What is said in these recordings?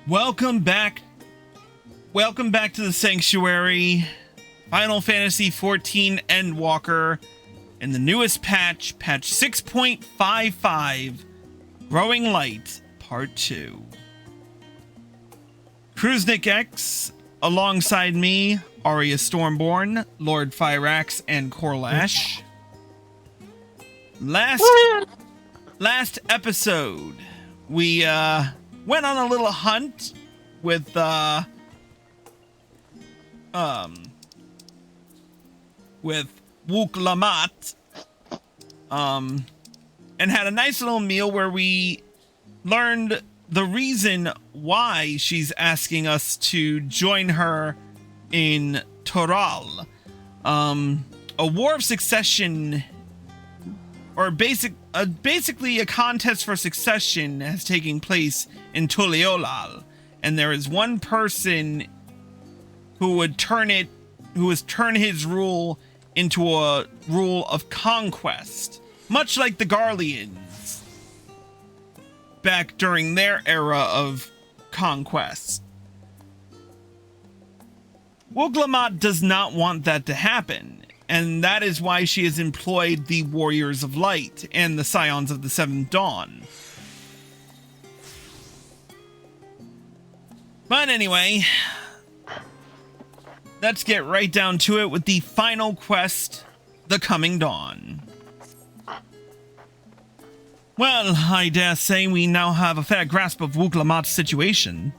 Welcome back. Welcome back to the Sanctuary. Final Fantasy XIV Endwalker and the newest patch, patch 6.55, Growing Light, Part 2. Kruznik X, alongside me, Arya Stormborn, Lord Fyrax, and Korlash. Last episode, we went on a little hunt with Wuk Lamat, and had a nice little meal where we learned the reason why she's asking us to join her in Toral. A war of succession, or basically a contest for succession, has taken place in Tuliolal, and there is one person who has turned his rule into a rule of conquest, much like the Garleans back during their era of conquest. Wuk Lamat does not want that to happen, and that is why she has employed the Warriors of Light and the Scions of the Seventh Dawn. But anyway, let's get right down to it with the final quest, The Coming Dawn. Well, I dare say we now have a fair grasp of Wuk Lamat's situation.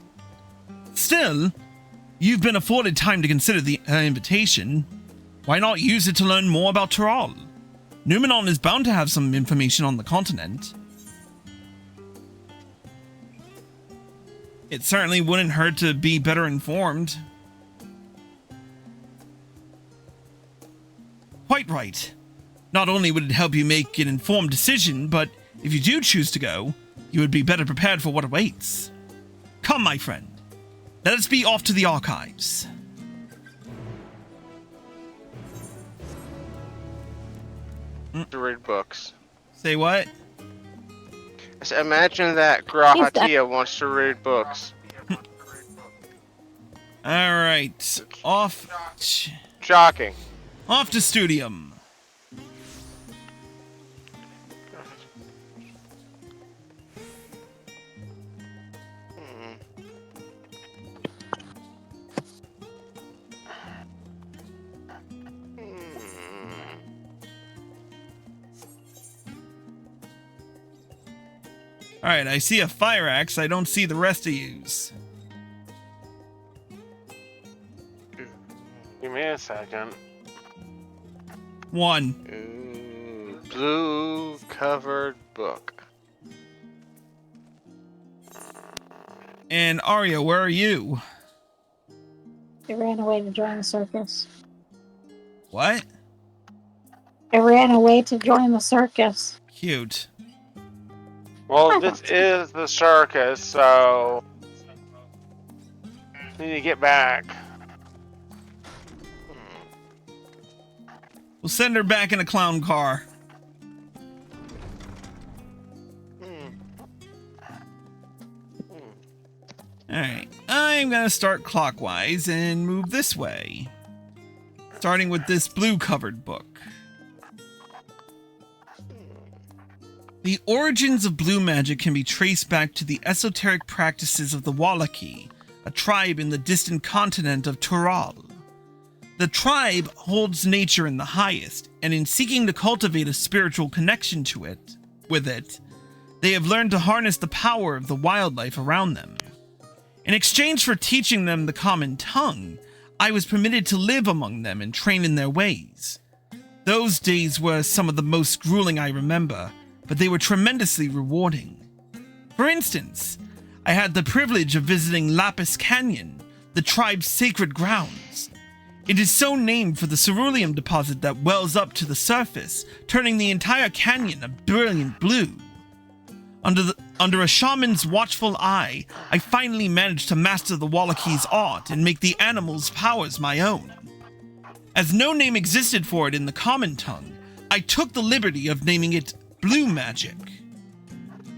Still, you've been afforded time to consider her invitation. Why not use it to learn more about Toral? Numenon is bound to have some information on the continent. It certainly wouldn't hurt to be better informed. Quite right. Not only would it help you make an informed decision, but if you do choose to go, you would be better prepared for what awaits. Come, my friend. Let us be off to the archives. To read books. Say what? So imagine that Grahatia wants to read books. Alright. Off Shocking. to Studium. Alright, I see a fire axe. I don't see the rest of yous. Give me a second. One. Ooh, blue covered book. And Arya, where are you? I ran away to join the circus. What? I ran away to join the circus. Cute. Well, this is the circus, so need to get back. We'll send her back in a clown car. Alright, I'm gonna start clockwise and move this way. Starting with this blue covered book. The origins of blue magic can be traced back to the esoteric practices of the Wallaki, a tribe in the distant continent of Toral. The tribe holds nature in the highest, and in seeking to cultivate a spiritual connection with it, they have learned to harness the power of the wildlife around them. In exchange for teaching them the common tongue, I was permitted to live among them and train in their ways. Those days were some of the most grueling I remember, but they were tremendously rewarding. For instance, I had the privilege of visiting Lapis Canyon, the tribe's sacred grounds. It is so named for the ceruleum deposit that wells up to the surface, turning the entire canyon a brilliant blue. Under a shaman's watchful eye, I finally managed to master the Wallaki's art and make the animal's powers my own. As no name existed for it in the common tongue, I took the liberty of naming it Blue Magic.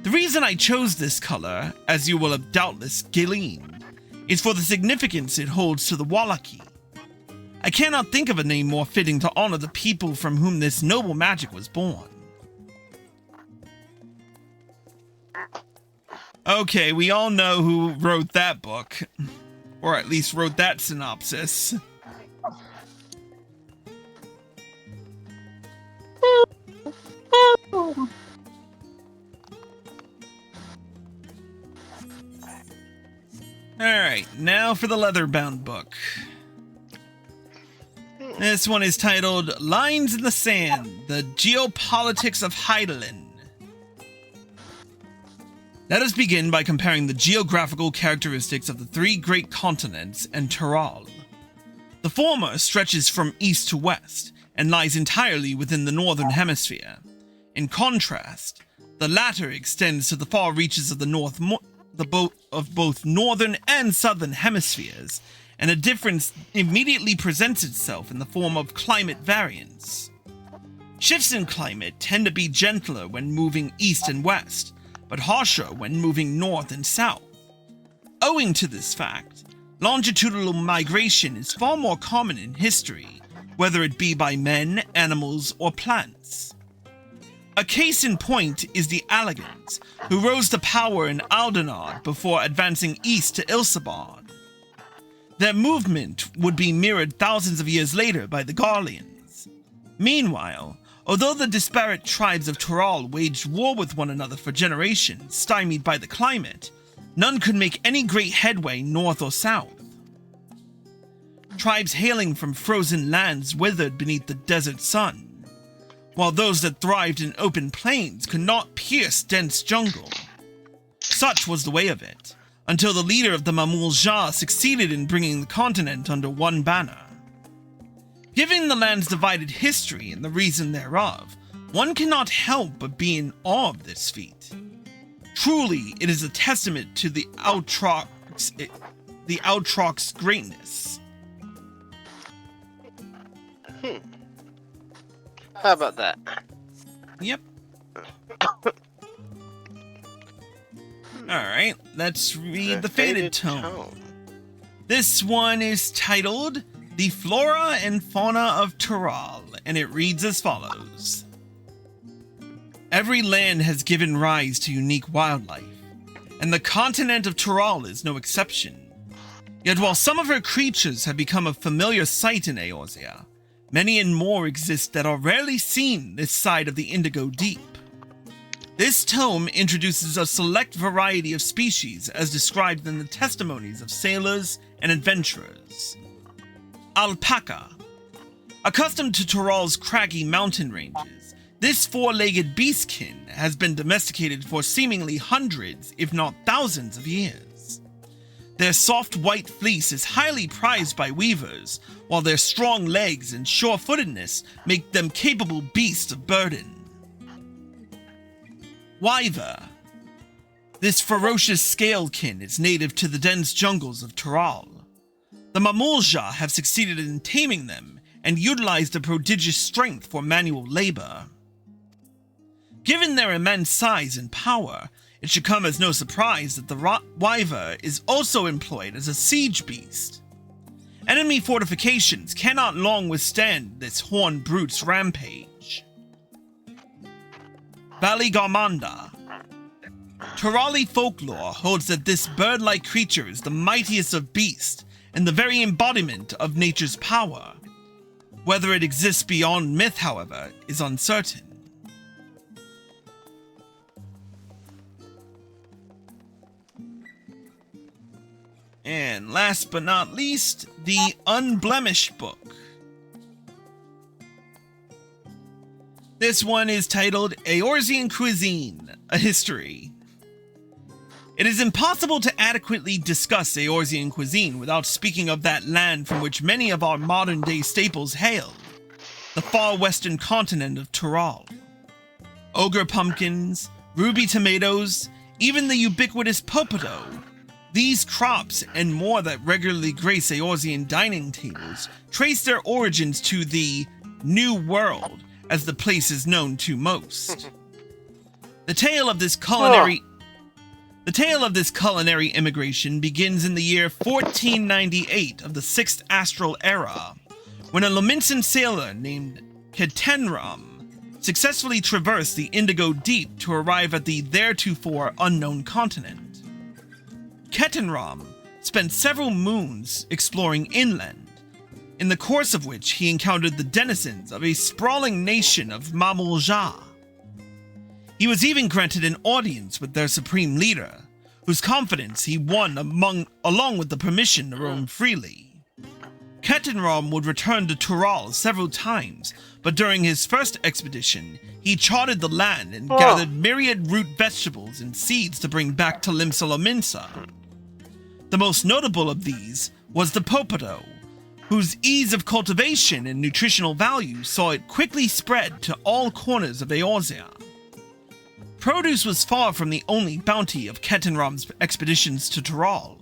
The reason I chose this color, as you will have doubtless gleaned, is for the significance it holds to the Wallaki. I cannot think of a name more fitting to honor the people from whom this noble magic was born. Okay, we all know who wrote that book. Or at least wrote that synopsis. Alright, now for the leather-bound book. This one is titled Lines in the Sand, The Geopolitics of Heidelin. Let us begin by comparing the geographical characteristics of the three great continents and Tyrol. The former stretches from east to west and lies entirely within the northern hemisphere. In contrast, the latter extends to the far reaches of the north of both northern and southern hemispheres, and a difference immediately presents itself in the form of climate variance. Shifts in climate tend to be gentler when moving east and west, but harsher when moving north and south. Owing to this fact, longitudinal migration is far more common in history, whether it be by men, animals, or plants. A case in point is the Allegans, who rose to power in Aldenard before advancing east to Ilsabard. Their movement would be mirrored thousands of years later by the Garleans. Meanwhile, although the disparate tribes of Tyrol waged war with one another for generations, stymied by the climate, none could make any great headway north or south. Tribes hailing from frozen lands withered beneath the desert sun, while those that thrived in open plains could not pierce dense jungle. Such was the way of it, until the leader of the Mamul-Ja succeeded in bringing the continent under one banner. Given the land's divided history and the reason thereof, one cannot help but be in awe of this feat. Truly, it is a testament to the Outrock's greatness. How about that? Yep. Alright, let's read the Faded Tome. This one is titled The Flora and Fauna of Tyrol, and it reads as follows. Every land has given rise to unique wildlife, and the continent of Tyrol is no exception. Yet while some of her creatures have become a familiar sight in Eorzea, many and more exist that are rarely seen this side of the Indigo Deep. This tome introduces a select variety of species as described in the testimonies of sailors and adventurers. Alpaca. Accustomed to Tyrol's craggy mountain ranges, this four-legged beastkin has been domesticated for seemingly hundreds, if not thousands of years. Their soft white fleece is highly prized by weavers, while their strong legs and sure-footedness make them capable beasts of burden. Wyver. This ferocious scalekin is native to the dense jungles of Tyrol. The Mamul-Ja have succeeded in taming them and utilized a prodigious strength for manual labor. Given their immense size and power, it should come as no surprise that the Wyver is also employed as a siege beast. Enemy fortifications cannot long withstand this horned brute's rampage. Baligarmanda. Tyroli folklore holds that this bird-like creature is the mightiest of beasts and the very embodiment of nature's power. Whether it exists beyond myth, however, is uncertain. And last but not least, the Unblemished book. This one is titled Eorzean Cuisine, A History. It is impossible to adequately discuss Eorzean cuisine without speaking of that land from which many of our modern-day staples hail, the far western continent of Tyrol. Ogre pumpkins, ruby tomatoes, even the ubiquitous popoto. These crops, and more that regularly grace Eorzean dining tables, trace their origins to the New World, as the place is known to most. The tale of this culinary immigration begins in the year 1498 of the 6th Astral Era, when a Lominsan sailor named Ketenram successfully traversed the Indigo Deep to arrive at the theretofore unknown continent. Ketenram spent several moons exploring inland, in the course of which he encountered the denizens of a sprawling nation of Mamulja. He was even granted an audience with their supreme leader, whose confidence he won along with the permission to roam freely. Ketenram would return to Tural several times, but during his first expedition, he charted the land and gathered myriad root vegetables and seeds to bring back to Limsa. The most notable of these was the potato, whose ease of cultivation and nutritional value saw it quickly spread to all corners of Eorzea. Produce was far from the only bounty of Ketenram's expeditions to Tural.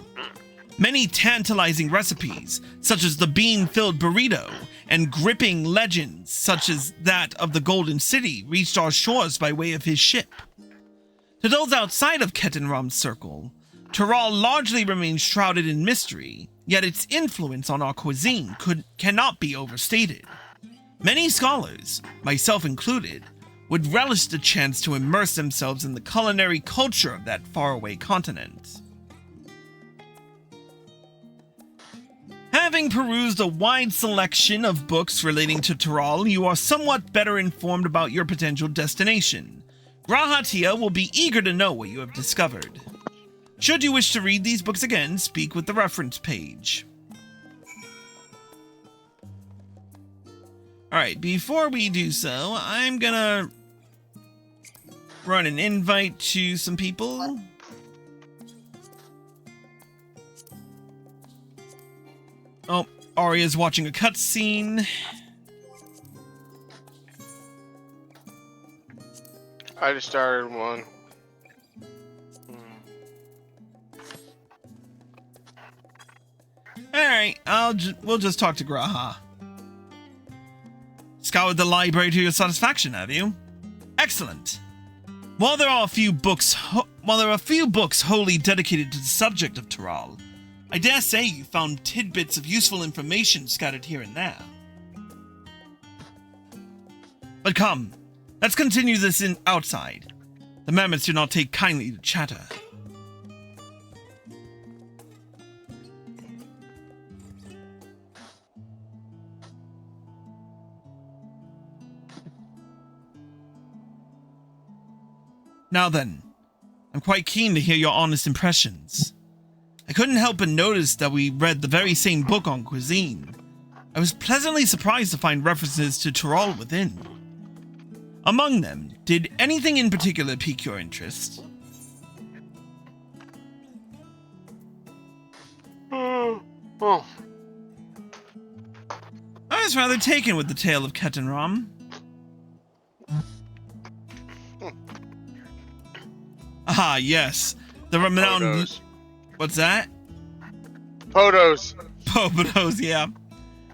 Many tantalizing recipes, such as the bean-filled burrito, and gripping legends, such as that of the Golden City, reached our shores by way of his ship. To those outside of Ketenram's circle, Tural largely remains shrouded in mystery, yet its influence on our cuisine cannot be overstated. Many scholars, myself included, would relish the chance to immerse themselves in the culinary culture of that faraway continent. Having perused a wide selection of books relating to Tural, you are somewhat better informed about your potential destination. Grahatia will be eager to know what you have discovered. Should you wish to read these books again, speak with the reference page. Alright, before we do so, I'm gonna run an invite to some people. Oh, Arya's watching a cutscene. I just started one. Alright, we'll just talk to Graha. Scoured the library to your satisfaction, have you? Excellent. While there are a few books wholly dedicated to the subject of Tural, I dare say you found tidbits of useful information scattered here and there. But come, let's continue this outside. The mammoths do not take kindly to chatter. Now then, I'm quite keen to hear your honest impressions. I couldn't help but notice that we read the very same book on cuisine. I was pleasantly surprised to find references to Tural within. Among them, did anything in particular pique your interest? Oh. I was rather taken with the tale of Ketenram. Ah, yes. The renowned... Photos. What's that? Photos. Photos, yeah.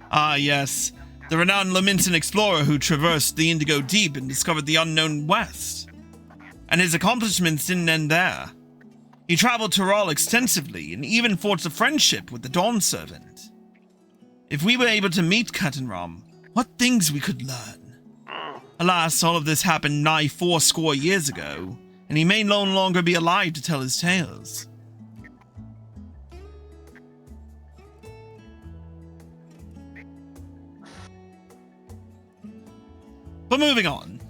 Ah, yes. The renowned Lominsan explorer who traversed the Indigo Deep and discovered the unknown West. And his accomplishments didn't end there. He traveled Tural extensively and even forged a friendship with the Dawn Servant. If we were able to meet Ketenram, what things we could learn. Alas, all of this happened nigh 80 years ago, and he may no longer be alive to tell his tales. But moving on,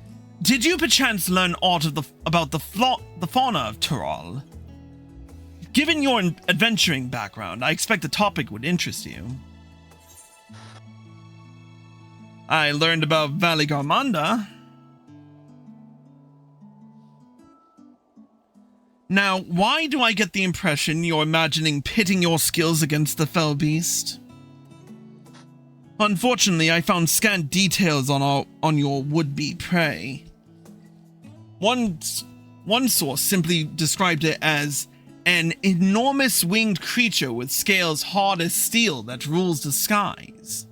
did you perchance learn aught about the fauna of Tural? Given your adventuring background, I expect the topic would interest you. I learned about Valley Garmanda. Now, why do I get the impression you're imagining pitting your skills against the fell beast? Unfortunately, I found scant details on your would-be prey. One source simply described it as an enormous winged creature with scales hard as steel that rules the skies.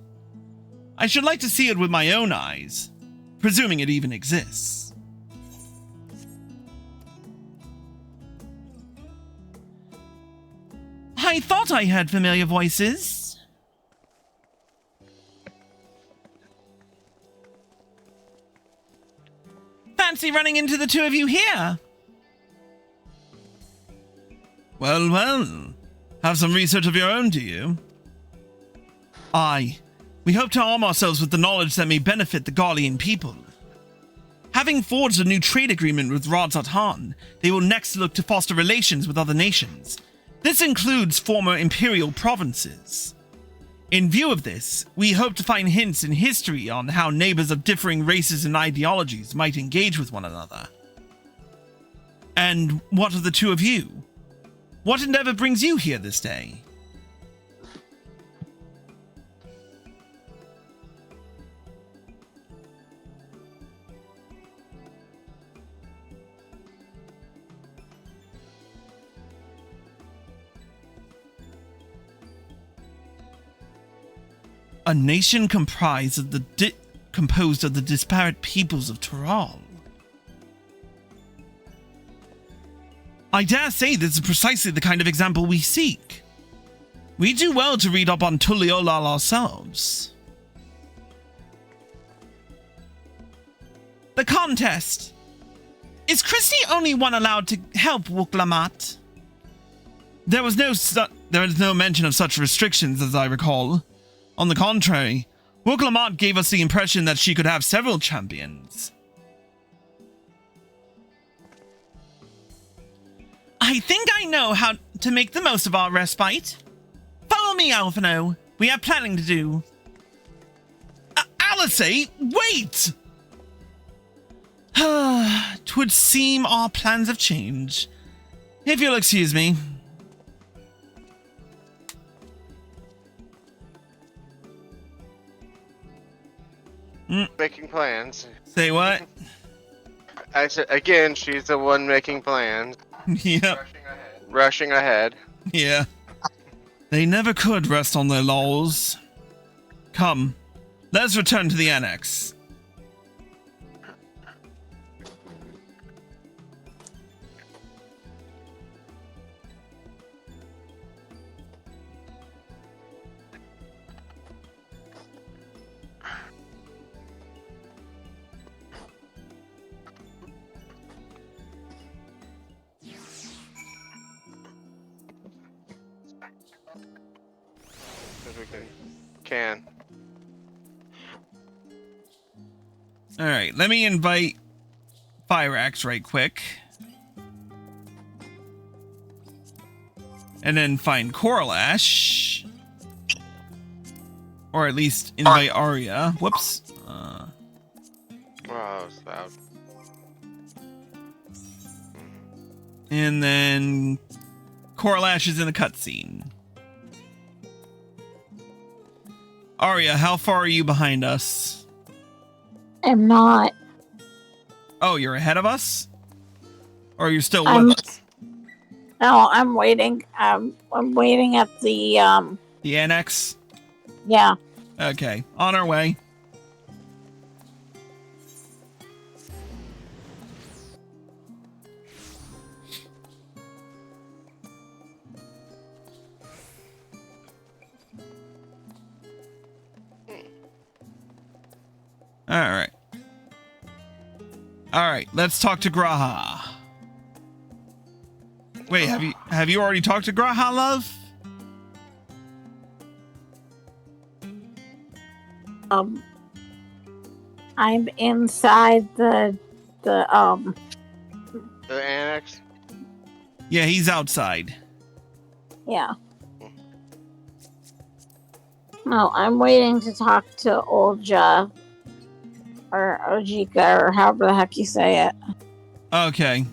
I should like to see it with my own eyes, presuming it even exists. I thought I heard familiar voices. Fancy running into the two of you here. Well, well. Have some research of your own, do you? Aye. We hope to arm ourselves with the knowledge that may benefit the Garlean people. Having forged a new trade agreement with Radzat Han, they will next look to foster relations with other nations. This includes former imperial provinces. In view of this, we hope to find hints in history on how neighbors of differing races and ideologies might engage with one another. And what of the two of you? What endeavor brings you here this day? A nation composed of the disparate peoples of Tural. I dare say this is precisely the kind of example we seek. We do well to read up on Tuliolal ourselves. The contest. Is Christy only one allowed to help Wuk Lamat? There is no mention of such restrictions as I recall. On the contrary, Wuk Lamat gave us the impression that she could have several champions. I think I know how to make the most of our respite. Follow me, Alphino. We have planning to do. Alice, wait! 'Twould seem our plans have changed. If you'll excuse me. Making plans. Say what? I said, again, she's the one making plans. Yep. Rushing ahead. Yeah. They never could rest on their laurels. Come, let's return to the annex. Can. Alright, let me invite Fyrax right quick. And then find Coral Ash. Or at least invite Arya. Whoops. Wow, that was loud. And then Coral Ash is in the cutscene. Arya, how far are you behind us? I'm not. Oh, you're ahead of us? Or you're still with us? No, I'm waiting. I'm waiting at the The annex? Yeah. Okay, on our way. Alright. Alright, let's talk to Graha. Wait, have you already talked to Graha, love? I'm inside the annex? Yeah, he's outside. Yeah. No, I'm waiting to talk to Olja. Or Ojika, or however the heck you say it. Okay.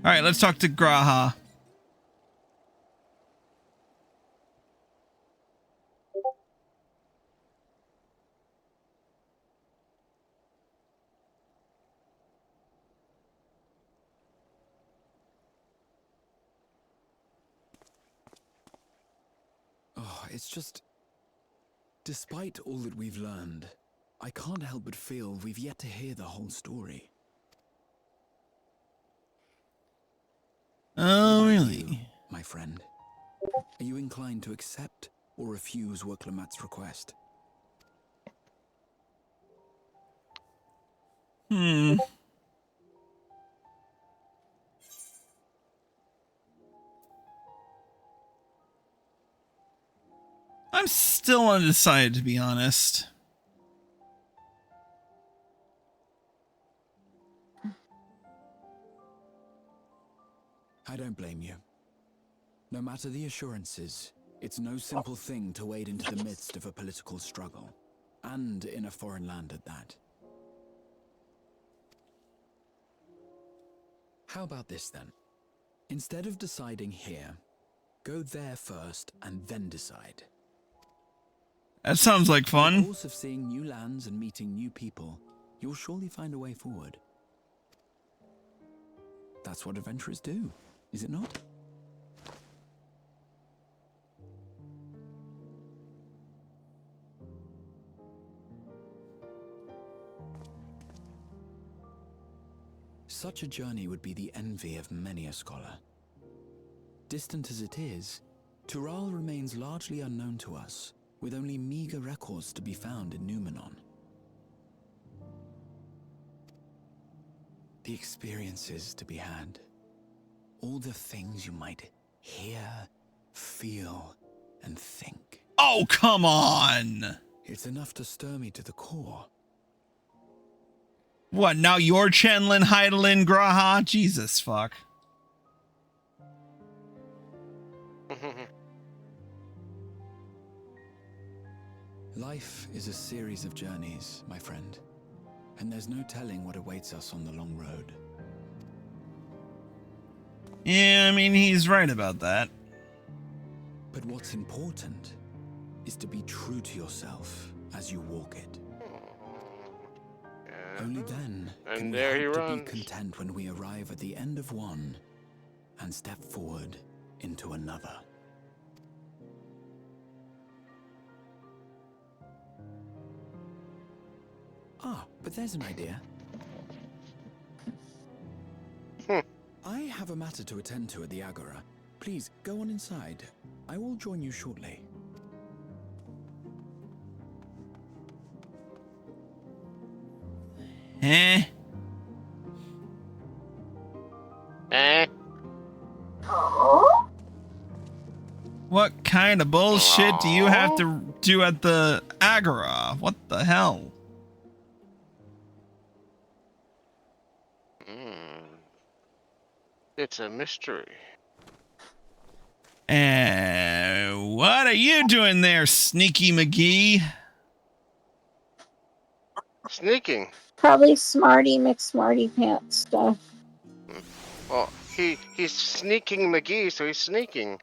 Alright, let's talk to Graha. Oh, it's just... Despite all that we've learned, I can't help but feel we've yet to hear the whole story. Oh, really? My friend. Are you inclined to accept or refuse Wuk Lamat's request? I'm still undecided, to be honest. I don't blame you. No matter the assurances, it's no simple thing to wade into the midst of a political struggle, and in a foreign land at that. How about this then? Instead of deciding here, go there first and then decide. That sounds like In the fun. course of seeing new lands and meeting new people, you'll surely find a way forward. That's what adventurers do, is it not? Such a journey would be the envy of many a scholar. Distant as it is, Tural remains largely unknown to us, with only meager records to be found in Numenon. The experiences to be had, all the things you might hear, feel, and think. Oh, come on! It's enough to stir me to the core. What, now you're channeling Heidelin Graha? Jesus fuck. Life is a series of journeys, my friend, and there's no telling what awaits us on the long road. Yeah, I mean, he's right about that. But what's important is to be true to yourself as you walk it. Only then can we hope to be content when we arrive at the end of one and step forward into another. Ah, but there's an idea. I have a matter to attend to at the Agora. Please, go on inside. I will join you shortly. Eh? What kind of bullshit do you have to do at the Agora? What the hell? It's a mystery. What are you doing there, Sneaky McGee? Sneaking. Probably Smarty McSmarty Pants stuff. Well, he's sneaking McGee, so he's sneaking.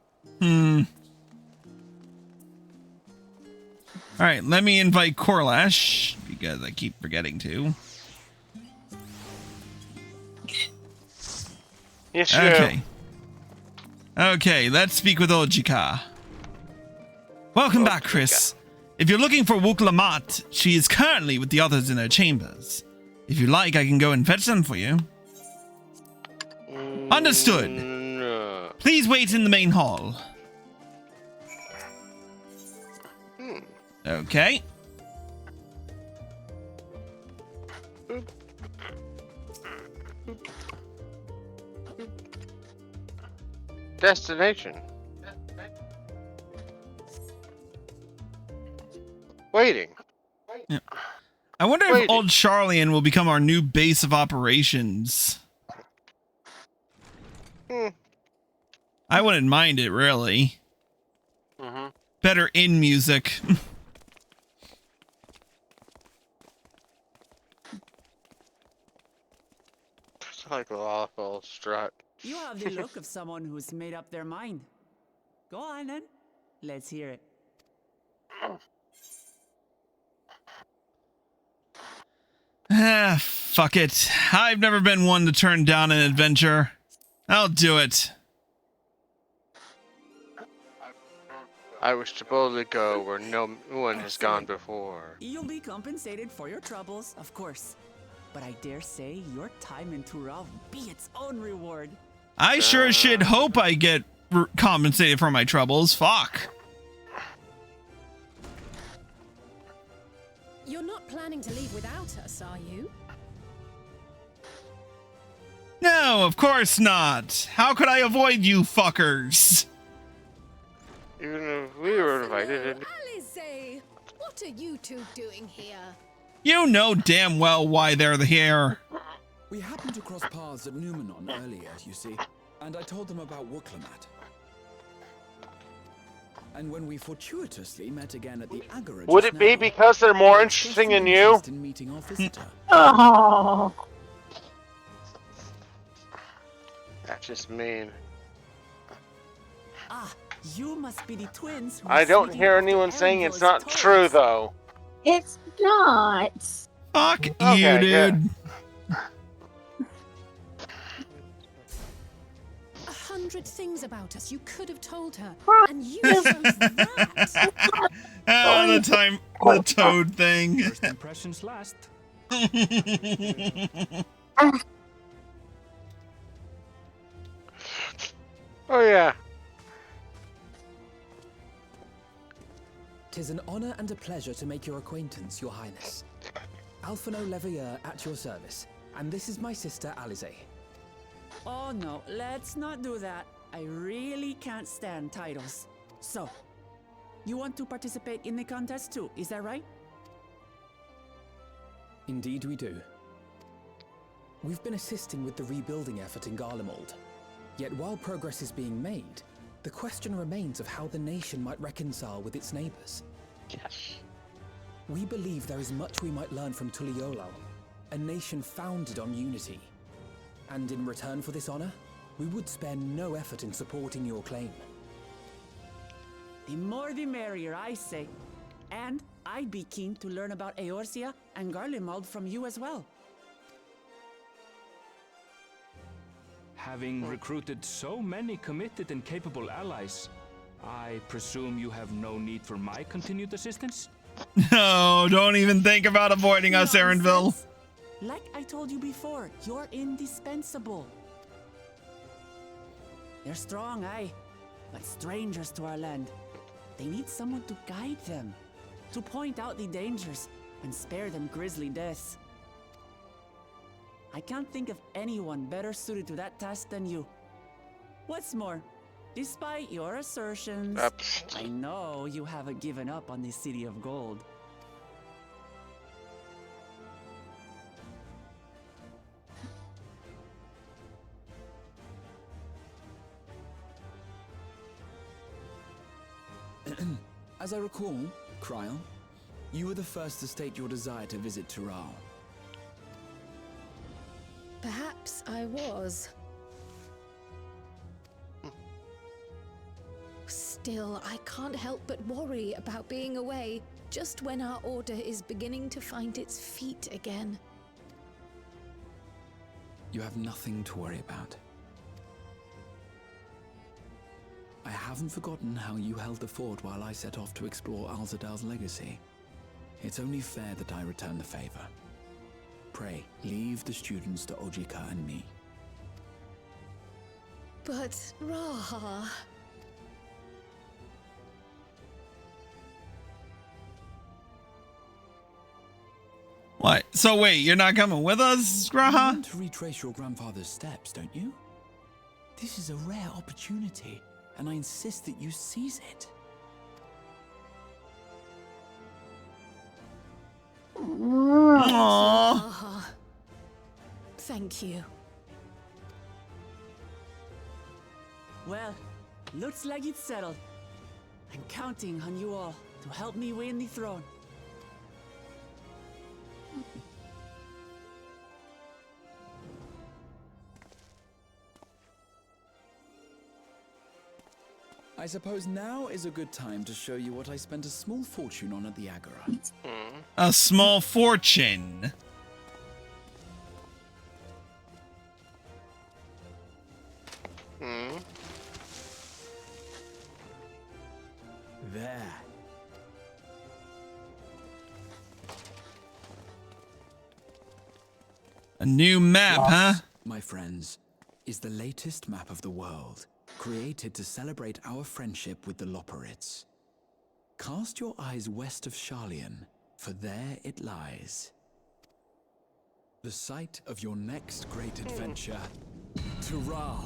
Alright, let me invite Corlash, because I keep forgetting to. Yes, sure. Okay. Okay, let's speak with Ojika. Welcome back, Chris. If you're looking for Wuk Lamat, she is currently with the others in her chambers. If you like, I can go and fetch them for you. Understood. No. Please wait in the main hall. Okay. Destination. Waiting. Yeah. I wonder if Old Charlian will become our new base of operations. I wouldn't mind it, really. Better in music. It's like a lawful strut. You have the look of someone who's made up their mind. Go on then. Let's hear it. Fuck it. I've never been one to turn down an adventure. I'll do it. I wish to boldly go where no one has gone before. You'll be compensated for your troubles, of course. But I dare say your time in Tural will be its own reward. I sure should hope I get compensated for my troubles. Fuck. You're not planning to leave without us, are you? No, of course not. How could I avoid you fuckers? Even if we were invited. Alice, what are you two doing here? You know damn well why they're here. We happened to cross paths at Numenon earlier, you see, and I told them about Wuk Lamat. And when we fortuitously met again at the Agora, Would it be because they're more interesting than you? In meeting our visitor. Oh. That's just mean. Ah, you must be the twins. who I were don't sneaking hear after anyone saying it's Arendvo's not true, toys. though. It's not. Fuck Okay, you, yeah. dude. 100 things about us you could have told her, What? and you chose that. The toad thing. First impressions last. Oh, yeah. 'Tis an honor and a pleasure to make your acquaintance, Your Highness. Alphino Leveilleur at your service, and this is my sister Alice. Oh no, let's not do that. I really can't stand titles. So, you want to participate in the contest too, is that right? Indeed we do. We've been assisting with the rebuilding effort in Garlemald. Yet while progress is being made, the question remains of how the nation might reconcile with its neighbors. Yes. We believe there is much we might learn from Tuliolal, a nation founded on unity. And in return for this honor, we would spare no effort in supporting your claim. The more the merrier, I say. And I'd be keen to learn about Eorzea and Garlemald from you as well. Having recruited so many committed and capable allies, I presume you have no need for my continued assistance? No, don't even think about avoiding us, Erenville. Nonsense. Like I told you before, you're indispensable. They're strong, aye, but strangers to our land. They need someone to guide them, to point out the dangers and spare them grisly deaths. I can't think of anyone better suited to that task than you. What's more, despite your assertions, Oops. I know you haven't given up on the City of Gold. As I recall, Kryl, you were the first to state your desire to visit Tural. Perhaps I was. Still, I can't help but worry about being away just when our order is beginning to find its feet again. You have nothing to worry about. I haven't forgotten how you held the fort while I set off to explore Alzadal's legacy. It's only fair that I return the favor. Pray, leave the students to Ojika and me. But, Raha... What? So wait, you're not coming with us, You Graha? want to retrace your grandfather's steps, don't you? This is a rare opportunity, and I insist that you seize it. Aww. Raha. Thank you. Well, looks like it's settled. I'm counting on you all to help me win the throne. I suppose now is a good time to show you what I spent a small fortune on at the Agora. A small fortune. There. A new map, huh? My friends, is the latest map of the world. created to celebrate our friendship with the Loporrits. Cast your eyes west of Sharlayan, for there it lies. The site of your next great adventure, Tural.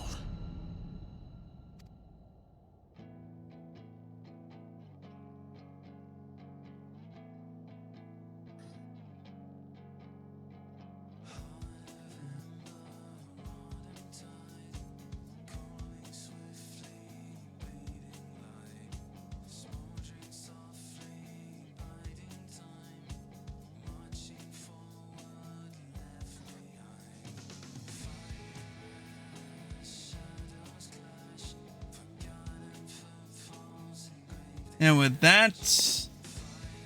And with that,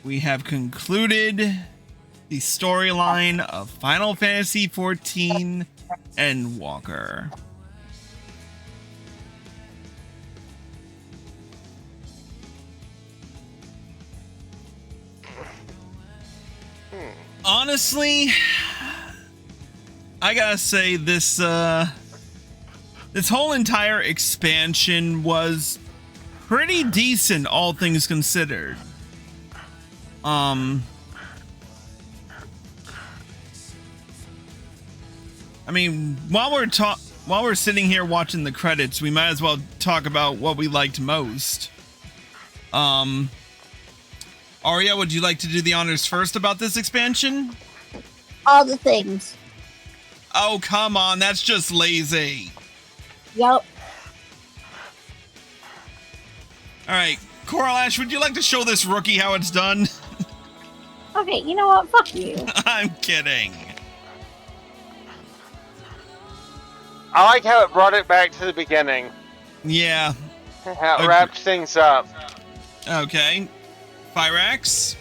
we have concluded the storyline of Final Fantasy XIV Endwalker. Honestly, I gotta say this whole entire expansion was pretty decent, all things considered. I mean, while we're sitting here watching the credits, we might as well talk about what we liked most. Arya, would you like to do the honors first about this expansion? All the things. Oh, come on, that's just lazy. Yup. All right, Coral Ash, would you like to show this rookie how it's done? Okay, you know what? Fuck you. I'm kidding. I like how it brought it back to the beginning. Yeah. How it wrapped things up. Okay. Fyrax?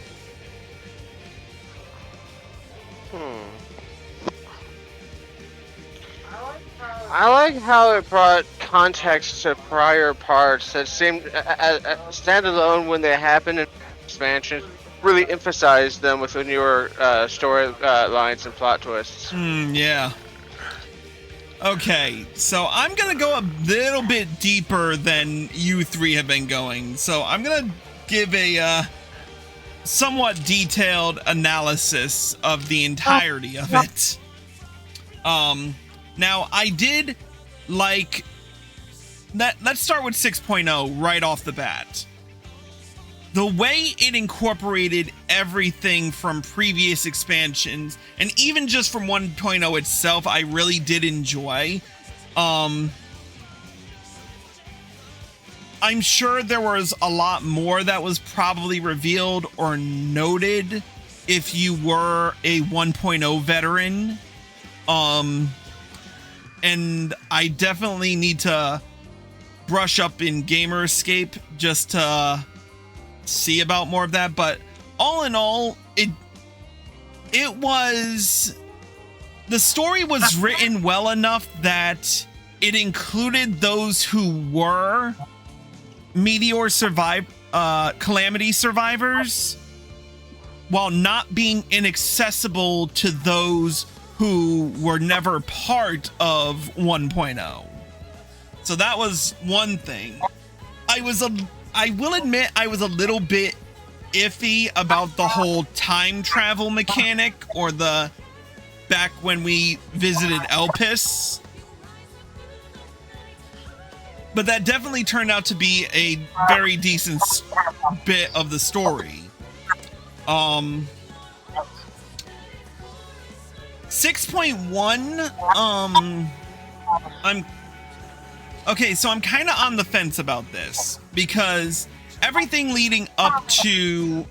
I like how it brought context to prior parts that seemed standalone when they happened in expansion. Really emphasized them with the newer story lines and plot twists. Yeah. Okay, so I'm gonna go a little bit deeper than you three have been going. So I'm gonna give a somewhat detailed analysis of the entirety of it. Now I did like that. Let's start with 6.0 right off the bat. The way it incorporated everything from previous expansions, and even just from 1.0 itself, I really did enjoy. I'm sure there was a lot more that was probably revealed or noted if you were a 1.0 veteran. And I definitely need to brush up in Gamerscape just to see about more of that, but all in all, the story was written well enough that it included those who were Calamity survivors while not being inaccessible to those who were never part of 1.0. So that was one thing. I will admit I was a little bit iffy about the whole time travel mechanic, or the back when we visited Elpis. But that definitely turned out to be a very decent bit of the story. 6.1, I'm kind of on the fence about this, because everything leading up to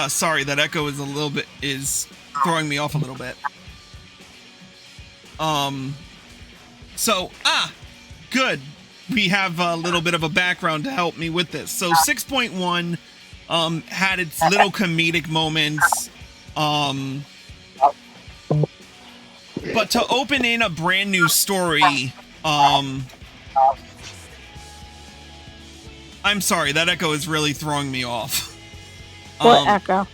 sorry, that echo is throwing me off a little bit. Good. We have a little bit of a background to help me with this. So 6.1 had its little comedic moments, but to open in a brand new story, I'm sorry, that echo is really throwing me off. What echo?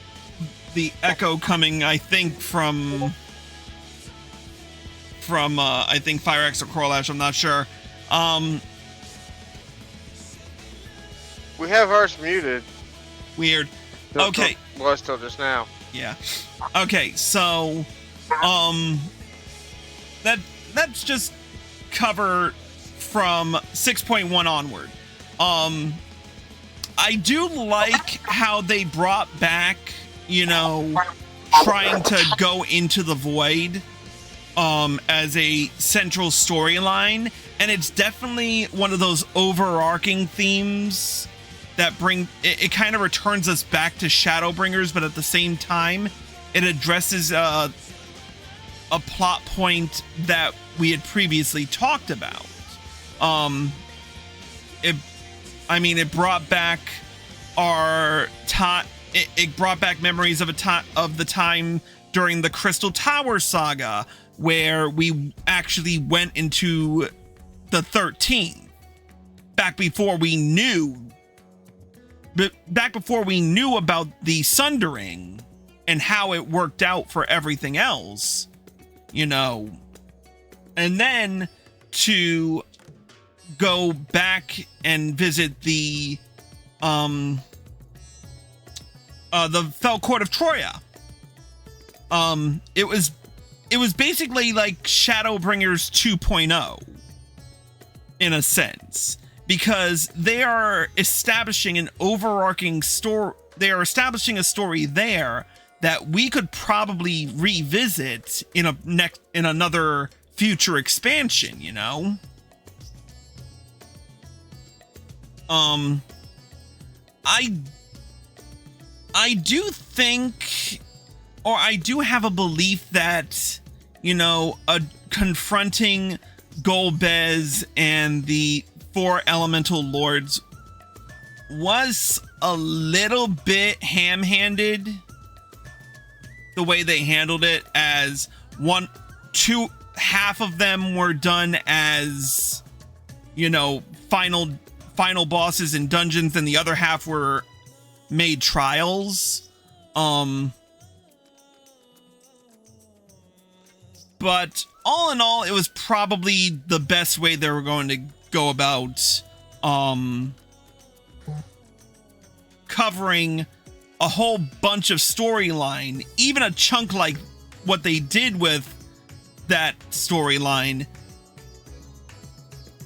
The echo coming, I think, from I think Fyrax or Coral Ash, I'm not sure. We have ours muted. Weird. Okay. Was till just now. Yeah. Okay, so that's just cover from 6.1 onward. I do like how they brought back, trying to go into the void as a central storyline, and it's definitely one of those overarching themes that it kind of returns us back to Shadowbringers, but at the same time it addresses a plot point that we had previously talked about. It brought back our time. It brought back memories of the time during the Crystal Tower saga, where we actually went into the 13th, back before we knew about the Sundering and how it worked out for everything else, and then to go back and visit the Fell Court of Troya. It was basically like Shadowbringers 2.0 in a sense, because they are establishing an overarching story. They are establishing a story there that we could probably revisit in another future expansion, I do think, or I do have a belief that, confronting Golbez and the 4 elemental lords was a little bit ham-handed, the way they handled it, as half of them were done as, final bosses in dungeons, and the other half were made trials. But all in all, it was probably the best way they were going to go about covering a whole bunch of storyline, even a chunk like what they did with that storyline,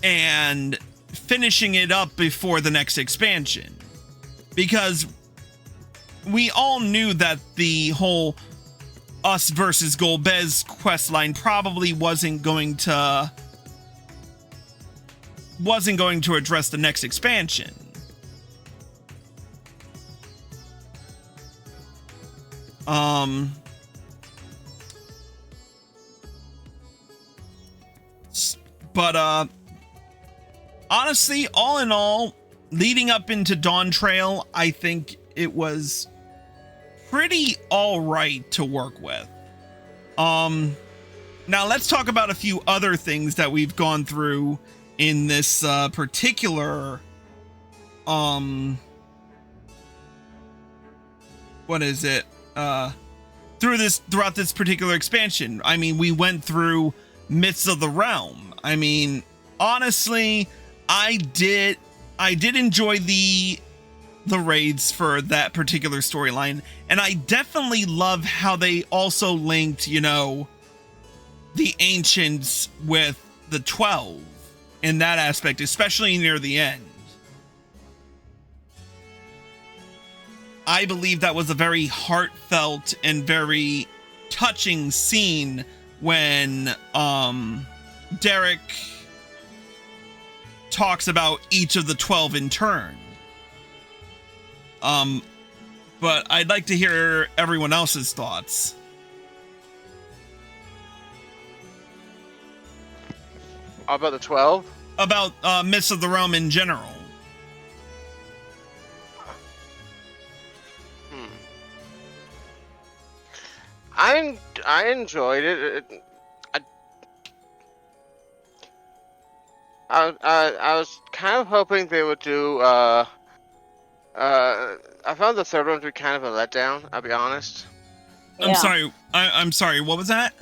and finishing it up before the next expansion. Because we all knew that the whole us versus Golbez questline probably wasn't going to address the next expansion. But honestly, all in all, leading up into Dawn Trail, I think it was pretty all right to work with. Now let's talk about a few other things that we've gone through in this particular throughout this particular expansion. I mean, we went through Myths of the Realm. I mean, honestly, I did enjoy the raids for that particular storyline, and I definitely love how they also linked, the ancients with the 12 in that aspect, especially near the end. I believe that was a very heartfelt and very touching scene when Derek talks about each of the 12 in turn. But I'd like to hear everyone else's thoughts. About the 12? About Myths of the Realm in general. I enjoyed it. I was kind of hoping they would do. I found the third one to be kind of a letdown. I'll be honest. I'm sorry. I'm sorry. What was that?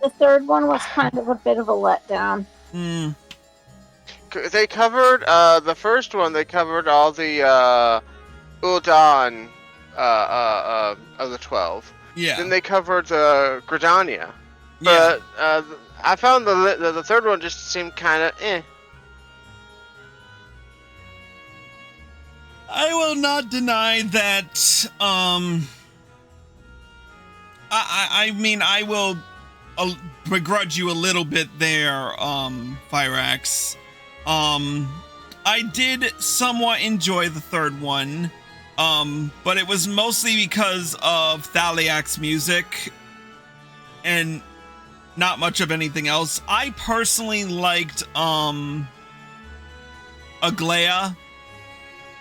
The third one was kind of a bit of a letdown. They covered the first one. They covered all the Ul'dan of the 12. Yeah. Then they covered the Gridania. But I found the third one just seemed kind of eh. I will not deny that. I mean, I will begrudge you a little bit there, Fyrax. I did somewhat enjoy the third one, but it was mostly because of Thaliak's music and not much of anything else. I personally liked Aglaya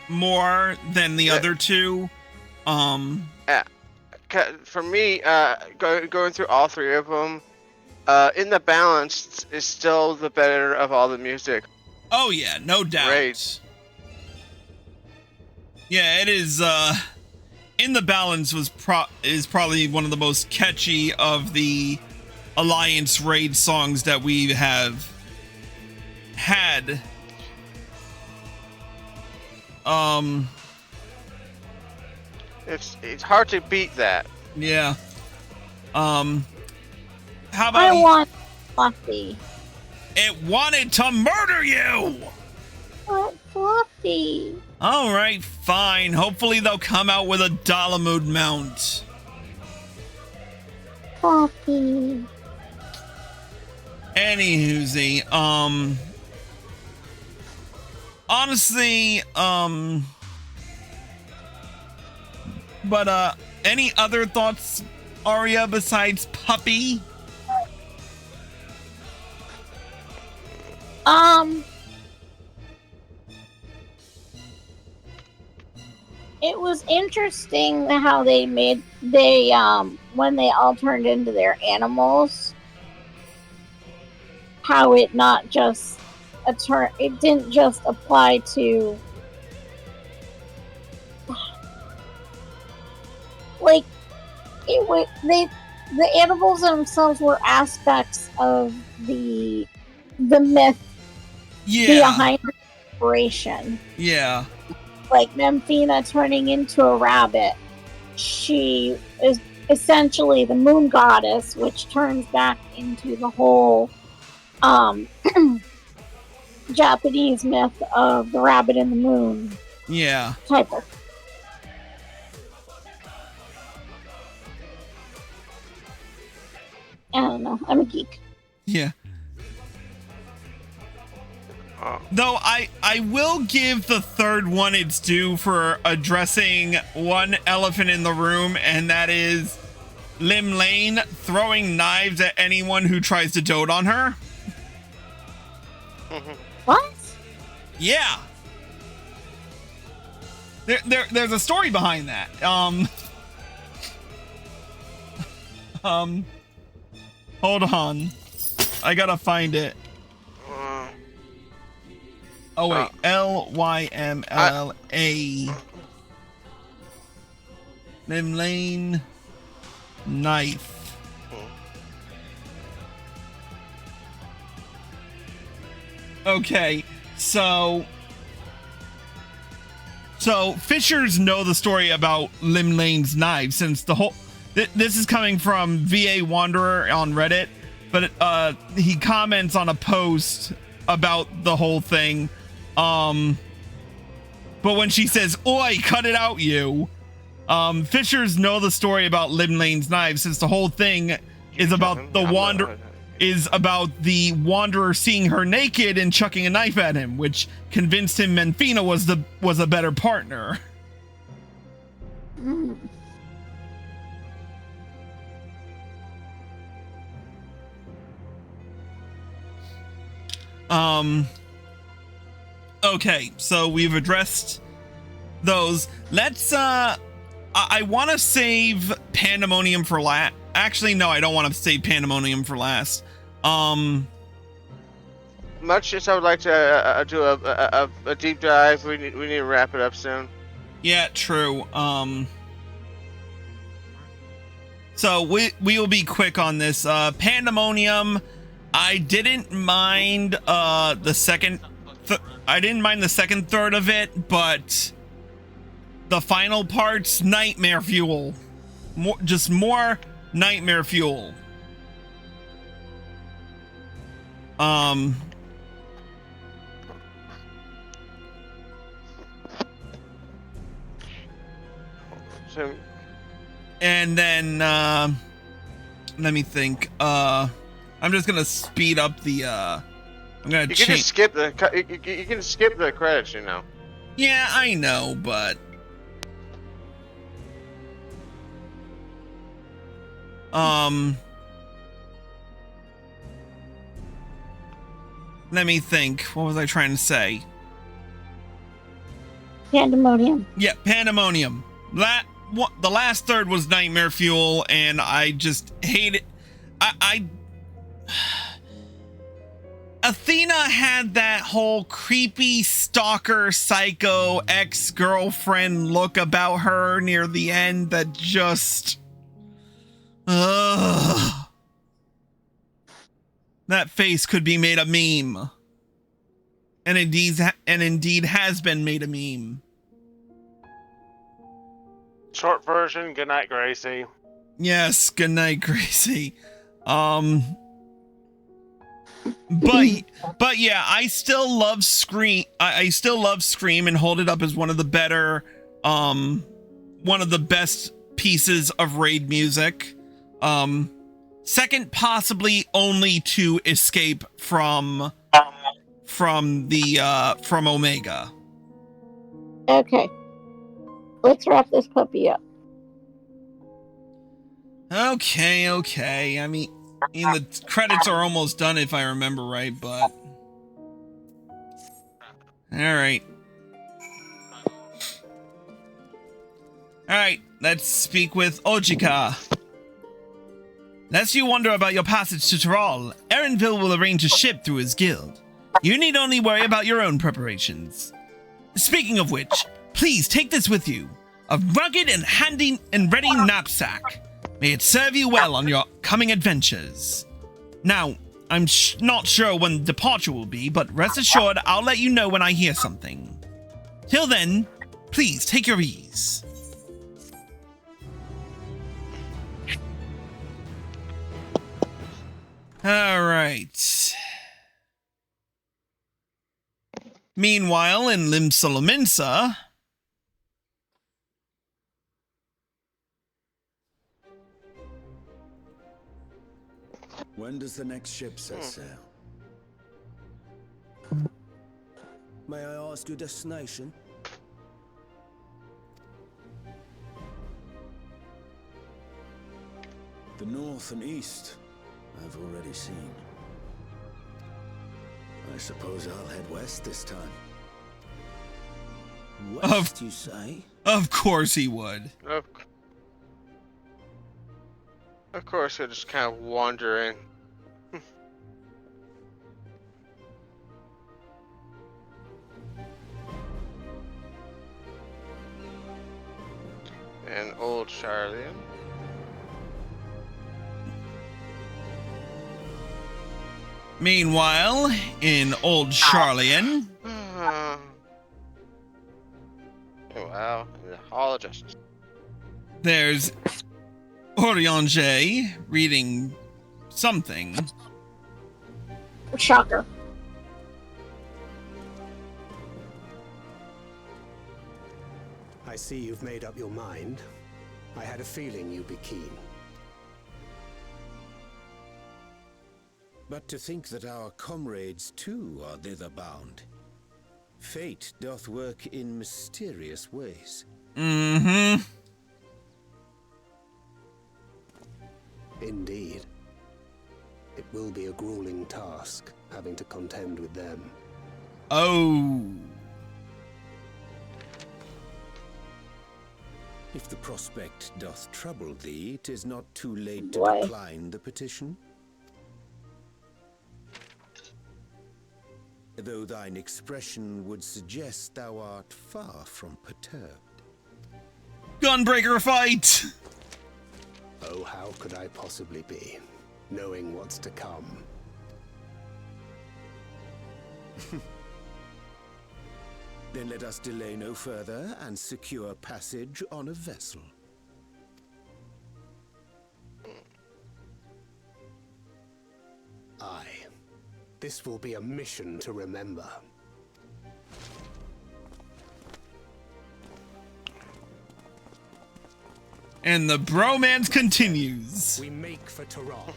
more than the other two. For me, going through all three of them, in the balance is still the better of all the music. Oh yeah, no doubt. Great. Yeah, it is. In the balance is probably one of the most catchy of the Alliance raid songs that we have had. It's hard to beat that. Yeah. How about I want Fluffy. It wanted to murder you! But Fluffy. Alright, fine. Hopefully they'll come out with a Dalamud mount. Fluffy. Anywhoosie, honestly, but any other thoughts, Arya, besides Puppy? It was interesting how they when they all turned into their animals, how it not just it didn't just apply to like the animals themselves were aspects of the myth behind the inspiration. Yeah. Like Memphina turning into a rabbit. She is essentially the moon goddess, which turns back into the whole Japanese myth of the rabbit in the moon. Yeah. Type of. I don't know. I'm a geek. Yeah. Though I will give the third one its due for addressing one elephant in the room, and that is Lim Lane throwing knives at anyone who tries to dote on her. What? Yeah. There's a story behind that. Hold on. I gotta find it. Oh wait, Lymlla. Lim Lane knife. Okay, so fishers know the story about Lim Lane's knife since the whole. This is coming from VA Wanderer on Reddit, but he comments on a post about the whole thing. But when she says, "Oi, cut it out, you," fishers know the story about Lim Lane's knife since the whole thing is about the wanderer seeing her naked and chucking a knife at him, which convinced him Memphina was a better partner. Okay, so we've addressed those. Let's I want to save Pandemonium for last. Actually, no, I don't want to save Pandemonium for last. Much as I would like to do a deep dive, we need to wrap it up soon. Yeah, true. So we will be quick on this. Pandemonium, I didn't mind the second I didn't mind the second third of it, but the final part's nightmare fuel. More nightmare fuel. So, and then let me think. I'm just gonna speed up the I'm gonna you can just skip the you can skip the credits, you know. Yeah, I know, but let me think. What was I trying to say? Pandemonium. Yeah, Pandemonium. The last third was Nightmare Fuel, and I just hate it. Athena had that whole creepy stalker psycho ex-girlfriend look about her near the end that just that face could be made a meme. And indeed has been made a meme. Short version, good night, Gracie. Yes, good night, Gracie. But yeah, I still love Scream. I still love Scream and hold it up as one of the better, one of the best pieces of raid music. Second, possibly only to Escape from Omega. Okay. Let's wrap this puppy up. Okay. I mean, the credits are almost done if I remember right, but Alright, let's speak with Ojika. Lest you wonder about your passage to Tyrol, Erenville will arrange a ship through his guild. You need only worry about your own preparations. Speaking of which, please take this with you. A rugged and handy and ready knapsack. May it serve you well on your coming adventures. Now, I'm not sure when the departure will be, but rest assured I'll let you know when I hear something. Till then, please take your ease. Alright. Meanwhile, in Limsolominsa, when does the next ship set sail? May I ask your destination? The north and east, I've already seen. I suppose I'll head west this time. West, you say? Of course he would. Of course, they're just kind of wandering. And old Charlian. Meanwhile, in Old Charlian. Oh, wow. The Hall of Justice. There's Oriange reading something. Shocker. I see you've made up your mind. I had a feeling you'd be keen. But to think that our comrades too are thither bound. Fate doth work in mysterious ways. Mm-hmm. Indeed. It will be a grueling task, having to contend with them. Oh. If the prospect doth trouble thee, 'tis not too late to Why? decline the petition. Though thine expression would suggest thou art far from perturbed. Gunbreaker fight! Oh, how could I possibly be, knowing what's to come? Then let us delay no further and secure passage on a vessel. Aye. This will be a mission to remember. And the bromance continues. We make for Toral.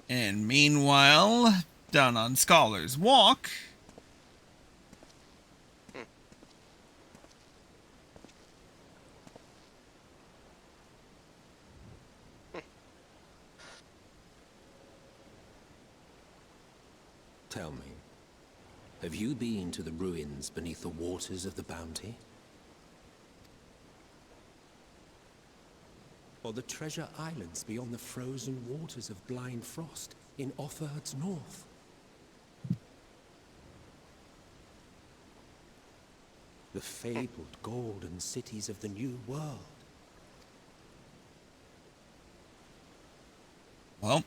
And meanwhile, down on Scholar's Walk, Tell me, have you been to the ruins beneath the waters of the Bounty? Or the treasure islands beyond the frozen waters of Blind Frost in Offerd's north? The fabled golden cities of the New World? well,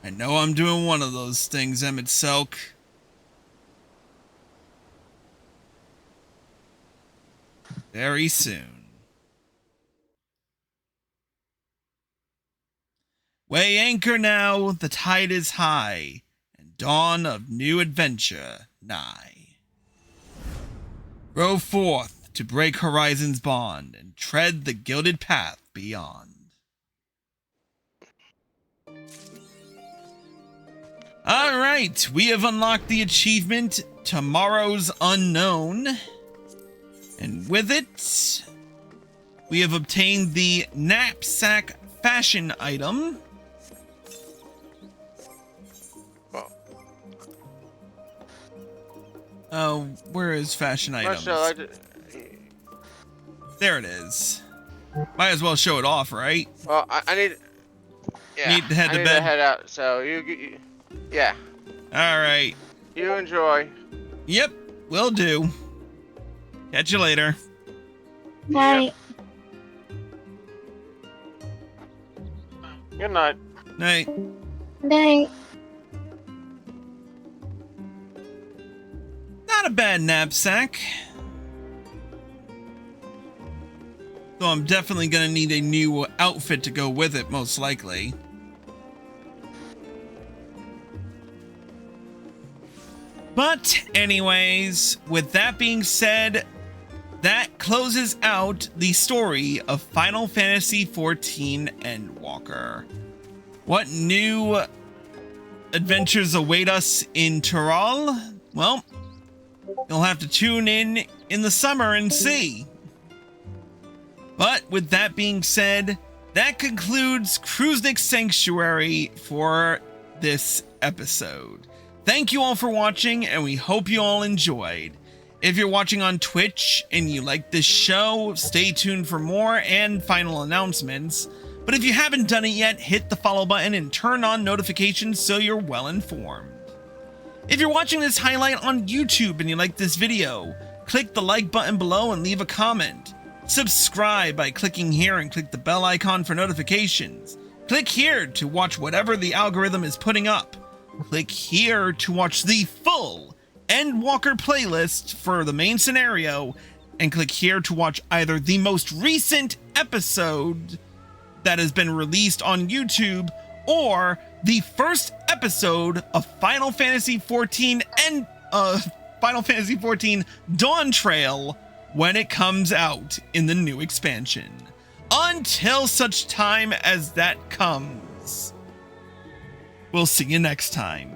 I know I'm doing one of those things, Emmett Selk. Very soon. Weigh anchor now, the tide is high, and dawn of new adventure nigh. Row forth to break horizon's bond, and tread the gilded path beyond. Alright, we have unlocked the achievement, Tomorrow's Unknown. And with it, we have obtained the knapsack fashion item. Oh, where is fashion items? There it is. Might as well show it off, right? Well, I need... Yeah, Need to head to I need bed. to head out, so you yeah. Alright. You enjoy. Yep, will do. Catch you later. Night. Good night. Night. Night. Not a bad knapsack. Though I'm definitely gonna need a new outfit to go with it, most likely. But anyways, with that being said, that closes out the story of Final Fantasy XIV Endwalker. What new adventures await us in Toral? Well, you'll have to tune in the summer and see. But with that being said, that concludes Kruznik's Sanctuary for this episode. Thank you all for watching, and we hope you all enjoyed. If you're watching on Twitch and you like this show, stay tuned for more and final announcements. But if you haven't done it yet, hit the follow button and turn on notifications so you're well informed. If you're watching this highlight on YouTube and you like this video, click the like button below and leave a comment. Subscribe by clicking here and click the bell icon for notifications. Click here to watch whatever the algorithm is putting up. Click here to watch the full Endwalker playlist for the main scenario, and click here to watch either the most recent episode that has been released on YouTube or the first episode of Final Fantasy XIV and Final Fantasy XIV Dawn Trail when it comes out in the new expansion. Until such time as that comes, we'll see you next time.